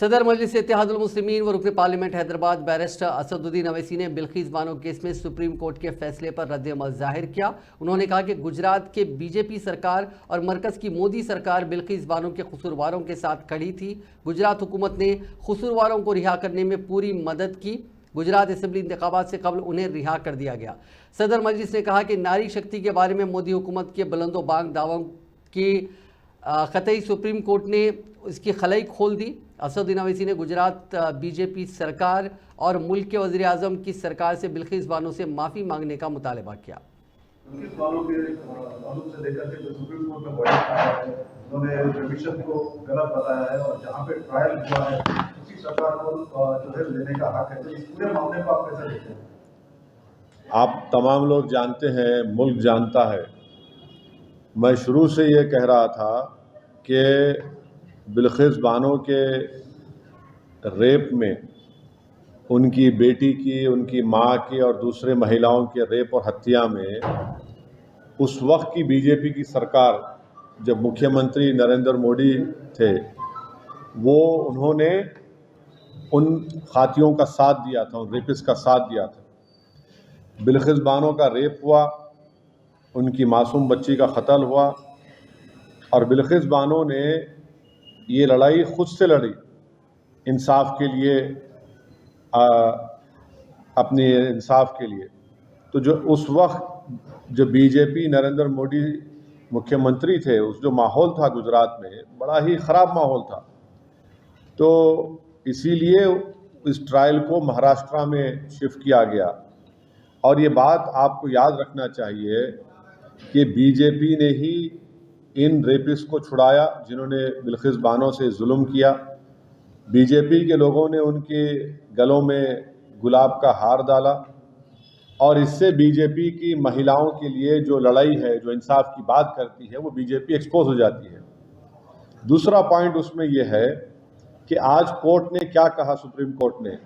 सदर मजलिस इत्तेहादुल मुस्लिमीन व रुकन पार्लियामेंट हैदराबाद बैरिस्टर असदुद्दीन अवैसी ने बिल्किस बानो केस में सुप्रीम कोर्ट के फैसले पर रद्द-ए-अमल जाहिर किया। उन्होंने कहा कि गुजरात के बीजेपी सरकार और मरकज़ की मोदी सरकार बिल्किस बानो के कसूरवारों के साथ खड़ी थी। गुजरात हुकूमत ने कसूरवारों को रिहा करने में पूरी मदद की। गुजरात असेंबली इंतखाबात से कबल उन्हें रिहा कर दिया गया। सदर मजलिस ने कहा कि नारी शक्ति के बारे में मोदी हुकूमत के बुलंदोबांग दावों की क़तई सुप्रीम कोर्ट ने इसकी खलाई खोल दी। असदुद्दीन अवैसी ने गुजरात बीजेपी सरकार और मुल्क के वज़ीर आज़म की सरकार से बिल्किस बानो से माफ़ी मांगने का मुतालबा किया। बिल्किस बानो के मालूम से लेकर के जो सुप्रीम कोर्ट में वर्डिक्ट आया है, उन्होंने कमीशन को गलत बताया है और जहाँ पे ट्रायल हुआ है उसी सरकार को जो है लेने का हक है। तो इस पूरे मामले को आप कैसे देखते हैं? आप तमाम लोग जानते हैं, मुल्क जानता है। मैं शुरू से ये कह रहा था कि बिल्किस बानो के रेप में उनकी बेटी की, उनकी माँ की और दूसरे महिलाओं के रेप और हत्या में उस वक्त की बीजेपी की सरकार, जब मुख्यमंत्री नरेंद्र मोदी थे, वो उन्होंने उन खातियों का साथ दिया था, उन रेपिस्ट का साथ दिया था। बिल्किस बानो का रेप हुआ, उनकी मासूम बच्ची का कत्ल हुआ और बिल्किस बानो ने ये लड़ाई खुद से लड़ी इंसाफ के लिए, अपने इंसाफ के लिए। तो जो उस वक्त जो बीजेपी नरेंद्र मोदी मुख्यमंत्री थे, उस जो माहौल था गुजरात में, बड़ा ही ख़राब माहौल था। तो इसीलिए इस ट्रायल को महाराष्ट्र में शिफ्ट किया गया। और ये बात आपको याद रखना चाहिए कि बीजेपी ने ही इन रेपिस्ट को छुड़ाया जिन्होंने बिल्किस बानो से जुल्म किया। बीजेपी के लोगों ने उनके गलों में गुलाब का हार डाला और इससे बीजेपी की महिलाओं के लिए जो लड़ाई है, जो इंसाफ की बात करती है, वो बीजेपी एक्सपोज हो जाती है। दूसरा पॉइंट उसमें यह है कि आज कोर्ट ने क्या कहा, सुप्रीम कोर्ट ने